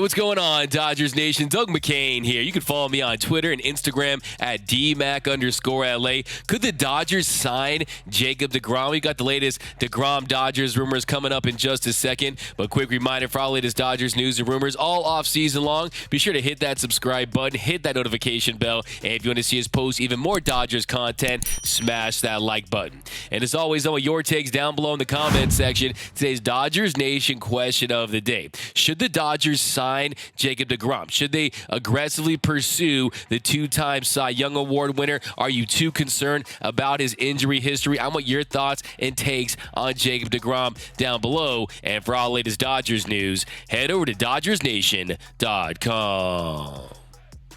what's going on, Dodgers Nation? Doug McCain here. You can follow me on Twitter and Instagram at DMac_LA. Could the Dodgers sign Jacob deGrom? We got the latest deGrom Dodgers rumors coming up in just a second. But quick reminder for all latest Dodgers news and rumors all off season long. Be sure to hit that subscribe button, hit that notification bell, and if you want to see us post even more Dodgers content, smash that like button. And as always, I want your takes down below in the comment section. Today's Dodgers Nation question of the day: should the Dodgers sign Jacob deGrom? Should they aggressively pursue the two-time Cy Young Award winner? Are you too concerned about his injury history? I want your thoughts and takes on Jacob deGrom down below. And for all latest Dodgers news, head over to DodgersNation.com.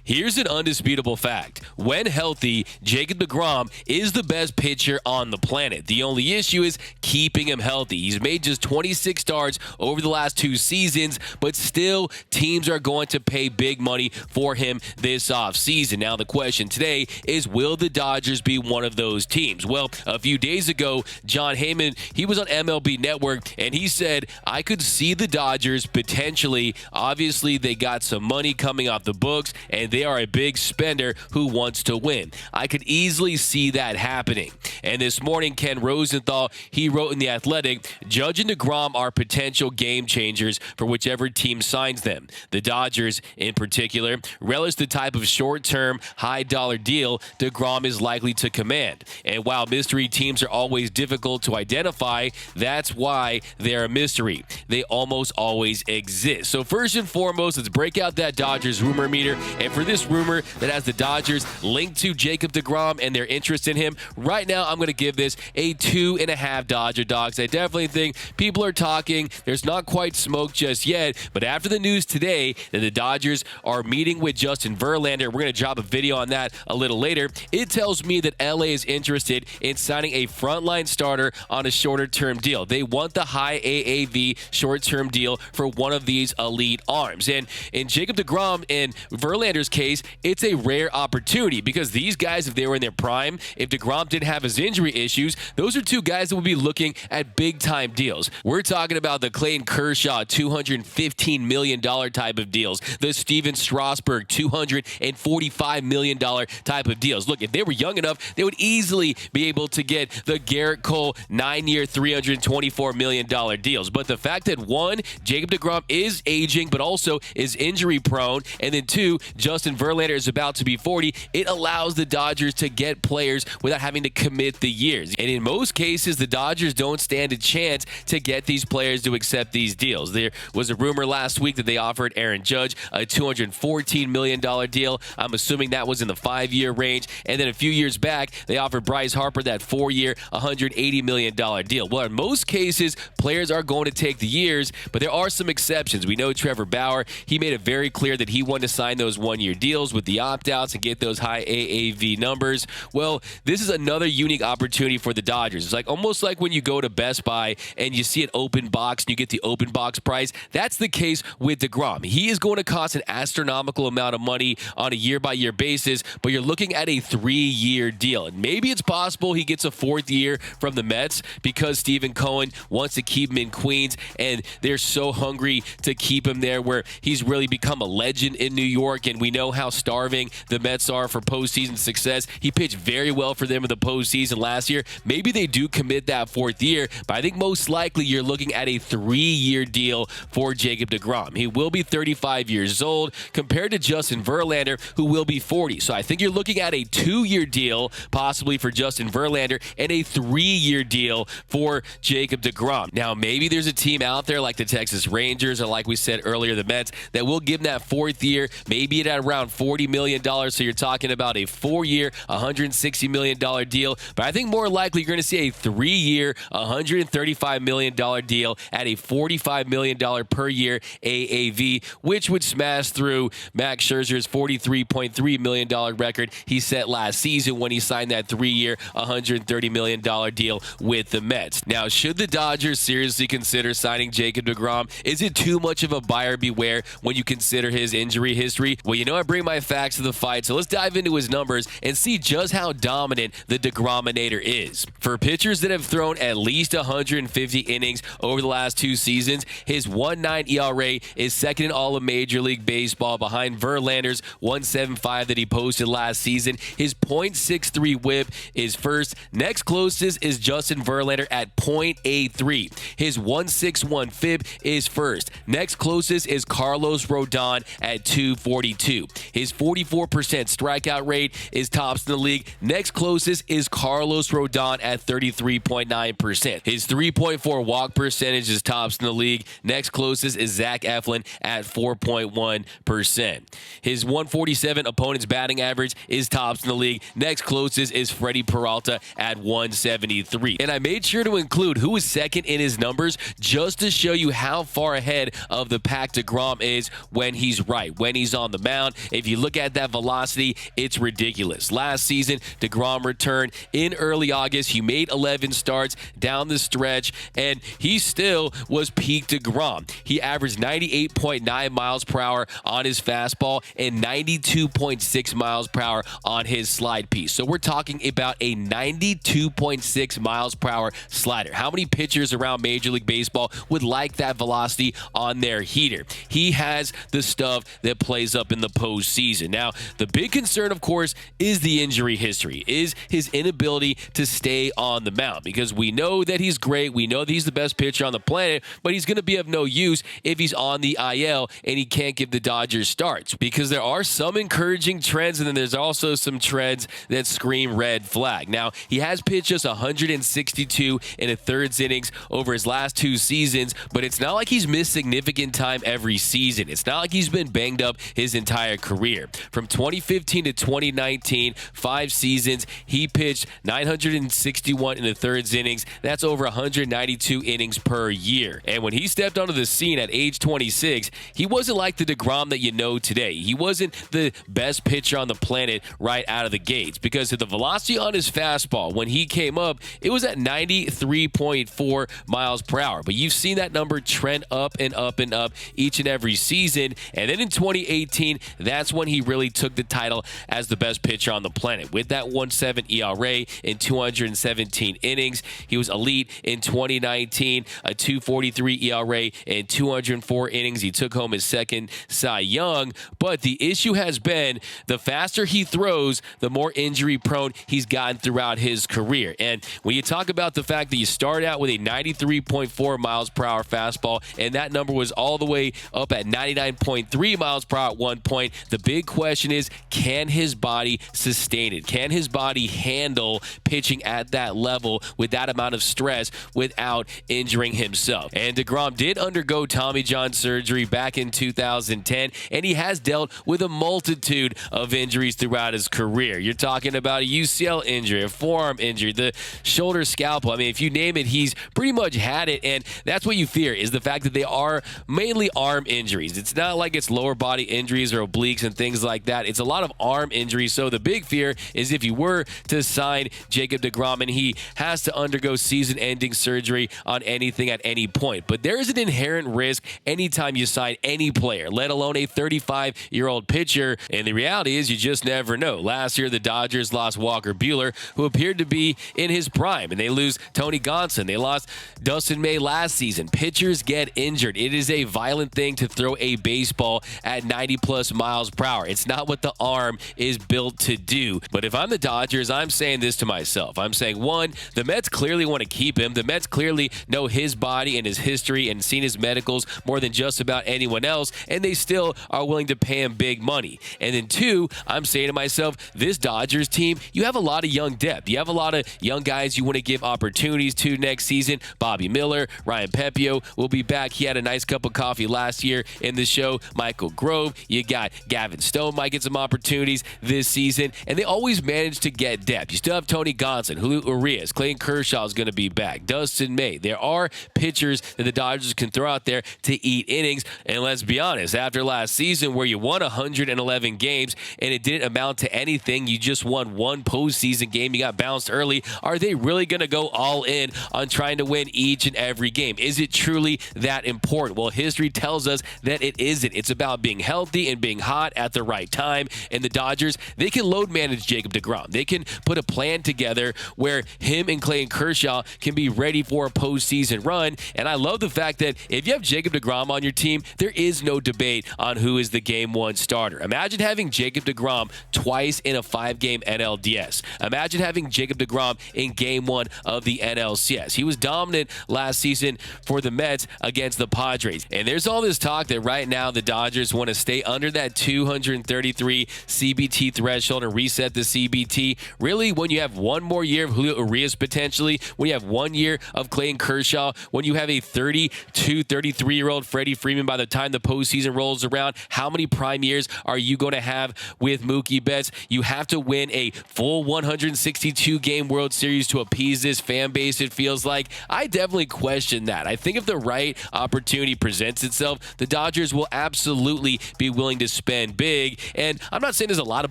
Here's an undisputable fact. When healthy, Jacob deGrom is the best pitcher on the planet. The only issue is keeping him healthy. He's made just 26 starts over the last 2 seasons, but still, teams are going to pay big money for him this offseason. Now, the question today is, will the Dodgers be one of those teams? Well, a few days ago, John Heyman, he was on MLB Network, and he said, I could see the Dodgers potentially. Obviously, they got some money coming off the books, and they are a big spender who wants to win. I could easily see that happening. And this morning, Ken Rosenthal, he wrote in The Athletic, Judge and deGrom are potential game changers for whichever team signs them. The Dodgers, in particular, relish the type of short-term, high-dollar deal deGrom is likely to command. And while mystery teams are always difficult to identify, that's why they're a mystery. They almost always exist. So first and foremost, let's break out that Dodgers rumor meter. And for this rumor that has the Dodgers linked to Jacob deGrom and their interest in him, right now I'm going to give this a 2.5 Dodger dogs. I definitely think people are talking. There's not quite smoke just yet, but after the news today that the Dodgers are meeting with Justin Verlander, we're going to drop a video on that a little later. It tells me that LA is interested in signing a frontline starter on a shorter-term deal. They want the high AAV short-term deal for one of these elite arms. And in Jacob deGrom and Verlander's case, it's a rare opportunity because these guys, if they were in their prime, if deGrom didn't have his injury issues, those are 2 guys that would be looking at big-time deals. We're talking about the Clayton Kershaw $215 million type of deals, the Steven Strasburg $245 million type of deals. Look, if they were young enough, they would easily be able to get the Garrett Cole 9-year, $324 million deals. But the fact that, 1, Jacob deGrom is aging, but also is injury-prone, and then 2, Justin Verlander is about to be 40, it allows the Dodgers to get players without having to commit the years. And in most cases, the Dodgers don't stand a chance to get these players to accept these deals. There was a rumor last week that they offered Aaron Judge a $214 million deal. I'm assuming that was in the 5-year range. And then a few years back, they offered Bryce Harper that 4-year, $180 million deal. Well, in most cases, players are going to take the years, but there are some exceptions. We know Trevor Bauer, he made it very clear that he wanted to sign those 1-year deals with the opt-outs and get those high AAV numbers. Well, this is another unique opportunity for the Dodgers. It's like almost like when you go to Best Buy and you see an open box and you get the open box price. That's the case with deGrom. He is going to cost an astronomical amount of money on a year-by-year basis, but you're looking at a 3-year deal. And maybe it's possible he gets a 4th year from the Mets because Stephen Cohen wants to keep him in Queens, and they're so hungry to keep him there where he's really become a legend in New York, and we know how starving the Mets are for postseason success. He pitched very well for them in the postseason last year. Maybe they do commit that 4th year, but I think most likely you're looking at a 3-year deal for Jacob deGrom. He will be 35 years old compared to Justin Verlander, who will be 40. So I think you're looking at a 2-year deal possibly for Justin Verlander and a 3-year deal for Jacob deGrom. Now, maybe there's a team out there like the Texas Rangers or like we said earlier, the Mets, that will give him that 4th year, maybe at around $40 million. So you're talking about a 4-year, $160 million deal. But I think more likely you're going to see a 3-year, $135 million deal at a $45 million per year AAV, which would smash through Max Scherzer's $43.3 million record he set last season when he signed that 3-year, $130 million deal with the Mets. Now, should the Dodgers seriously consider signing Jacob deGrom? Is it too much of a buyer beware when you consider his injury history? Well, you know, I bring my facts to the fight, so let's dive into his numbers and see just how dominant the deGrominator is. For pitchers that have thrown at least 150 innings over the last 2 seasons, his 1.9 ERA is second in all of Major League Baseball behind Verlander's 1.75 that he posted last season. His .63 whip is first. Next closest is Justin Verlander at .83. His 1.61 FIP is first. Next closest is Carlos Rodon at 242. His 44% strikeout rate is tops in the league. Next closest is Carlos Rodon at 33.9%. His 3.4 walk percentage is tops in the league. Next closest is Zach Eflin at 4.1%. His 147 opponent's batting average is tops in the league. Next closest is Freddie Peralta at 173. And I made sure to include who is second in his numbers just to show you how far ahead of the pack deGrom is when he's right, when he's on the mound. If you look at that velocity, it's ridiculous. Last season, deGrom returned in early August. He made 11 starts down the stretch, and he still was peak deGrom. He averaged 98.9 miles per hour on his fastball and 92.6 miles per hour on his slide piece. So we're talking about a 92.6 miles per hour slider. How many pitchers around Major League Baseball would like that velocity on their heater? He has the stuff that plays up in the postseason. Now, the big concern, of course, is the injury history, is his inability to stay on the mound, because we know that he's great. We know that he's the best pitcher on the planet, but he's going to be of no use if he's on the IL and he can't give the Dodgers starts, because there are some encouraging trends and then there's also some trends that scream red flag. Now, he has pitched just 162 in a thirds innings over his last 2 seasons, but it's not like he's missed significant time every season. It's not like he's been banged up his entire career. From 2015 to 2019, 5 seasons, he pitched 961 in the thirds innings. That's over 192 innings per year. And when he stepped onto the scene at age 26, he wasn't like the deGrom that you know today. He wasn't the best pitcher on the planet right out of the gates, because of the velocity on his fastball, when he came up, it was at 93.4 miles per hour. But you've seen that number trend up and up and up each and every season. And then in 2018, that's when he really took the title as the best pitcher on the planet. With that 1.7 ERA in 217 innings, he was elite in 2019, a 2.43 ERA in 204 innings. He took home his second Cy Young. But the issue has been the faster he throws, the more injury prone he's gotten throughout his career. And when you talk about the fact that you start out with a 93.4 miles per hour fastball, and that number was all the way up at 99.3 miles per hour at one point, the big question is, can his body sustain it? Can his body handle pitching at that level with that amount of stress without injuring himself? And deGrom did undergo Tommy John surgery back in 2010, and he has dealt with a multitude of injuries throughout his career. You're talking about a UCL injury, a forearm injury, the shoulder scalpel. I mean, if you name it, he's pretty much had it, and that's what you fear, is the fact that they are mainly arm injuries. It's not like it's lower body injuries or obliques and things like that. It's a lot of arm injuries. So the big fear is if you were to sign Jacob deGrom and he has to undergo season-ending surgery on anything at any point. But there is an inherent risk anytime you sign any player, let alone a 35-year-old pitcher. And the reality is you just never know. Last year, the Dodgers lost Walker Buehler, who appeared to be in his prime, and they lose Tony Gonsolin. They lost Dustin May last season. Pitchers get injured. It is a violent thing to throw a baseball at 90-plus miles per hour. It's not what the arm is built to do. But if I'm the Dodgers, I'm saying this to myself. I'm saying, one, the Mets clearly want to keep him. The Mets clearly know his body and his history and seen his medicals more than just about anyone else, and they still are willing to pay him big money. And then two, I'm saying to myself, this Dodgers team, you have a lot of young depth. You have a lot of young guys you want to give opportunities to next season. Bobby Miller, Ryan Pepiot will be back. He had a nice cup of coffee last year in the show. Michael Grove, you got Gavin Stone might get some opportunities this season, and they always manage to get depth. You still have Tony Gonsolin, Julio Urias, Clayton Kershaw is going to be back, Dustin May. There are pitchers that the Dodgers can throw out there to eat innings, and let's be honest, after last season where you won 111 games and it didn't amount to anything, you just won one postseason game, you got bounced early, are they really going to go all in on trying to win each and every game? Is it truly that important? Well, history tells us that it isn't. It's about being healthy and being hot at the right time. And the Dodgers, they can load manage Jacob deGrom. They can put a plan together where him and Clayton Kershaw can be ready for a postseason run. And I love the fact that if you have Jacob deGrom on your team, there is no debate on who is the Game 1 starter. Imagine having Jacob deGrom twice in a 5-game NLDS. Imagine having Jacob deGrom in Game 1 of the NLCS. He was dominant last season for the Mets against the Padres. And there's all this talk that right now the Dodgers want to stay under that 233 CBT threshold and reset the CBT. Really, when you have one more year of Julio Urias potentially, when you have 1 year of Clayton Kershaw, when you have a 32, 33-year-old Freddie Freeman by the time the postseason rolls around, how many prime years are you going to have with Mookie Betts? You have to win a full 162-game World Series to appease this fan base, it feels like. I definitely question that. I think if the right opportunity presents itself, the Dodgers will absolutely be willing to spend big. And I'm not saying there's a lot of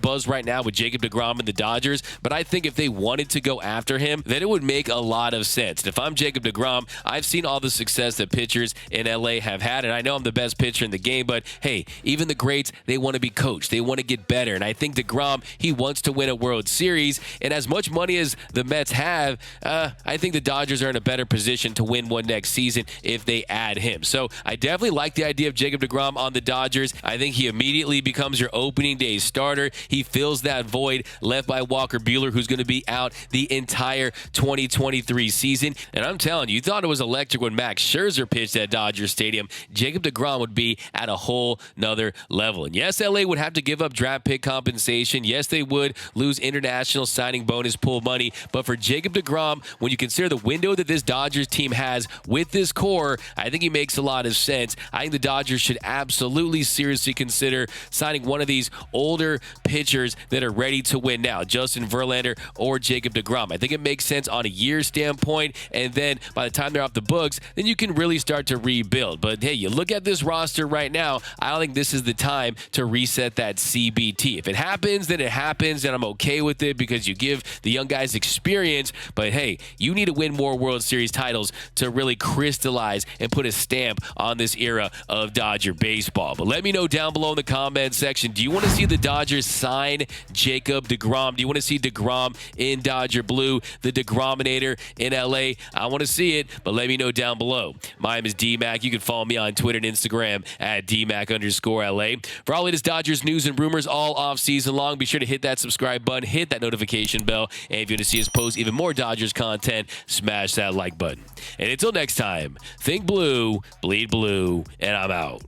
buzz right now with Jacob deGrom and the Dodgers, but I think if they wanted to go after him, then it would make a lot of sense. And if I'm Jacob deGrom, I've seen all the success that pitchers in LA have had, and I know I'm the best pitcher in the game, but hey, even the greats, they want to be coached. They want to get better. And I think deGrom, he wants to win a World Series. And as much money as the Mets have, I think the Dodgers are in a better position to win one next season if they add him. So I definitely like the idea of Jacob deGrom on the Dodgers. I think he immediately becomes your opening day starter. He fills that void left by Walker Buehler, who's going to be out the entire 2023 season. And I'm telling you, you thought it was electric when Max Scherzer pitched at Dodger Stadium. Jacob deGrom would be at a whole nother level. And yes, LA would have to give up draft pick compensation. Yes, they would lose international signing bonus pool money. But for Jacob deGrom, when you consider the window that this Dodgers team has with this core, I think he makes a lot of sense. I think the Dodgers should absolutely seriously consider signing one of these older pitchers that are ready to win now, Justin Verlander or Jacob deGrom. I think it makes sense on a year standpoint, and then by the time they're off the books, then you can really start to rebuild. But hey, you look at this roster right now, I don't think this is the time to reset that CBT. If it happens, then it happens, and I'm okay with it because you give the young guys experience. But hey, you need to win more World Series titles to really crystallize and put a stamp on this era of Dodger baseball. But let me know down below in the comment section, do you want to see the Dodgers sign Jacob deGrom? Do you want to see deGrom in Dodger blue, the deGrominator in LA? I want to see it, but let me know down below. My name is DMac. You can follow me on Twitter and Instagram at DMac_LA. For all latest Dodgers news and rumors all off season long, be sure to hit that subscribe button, hit that notification bell, and if you want to see us post even more Dodgers content, smash that like button. And until next time, think blue, bleed blue, and I'm out.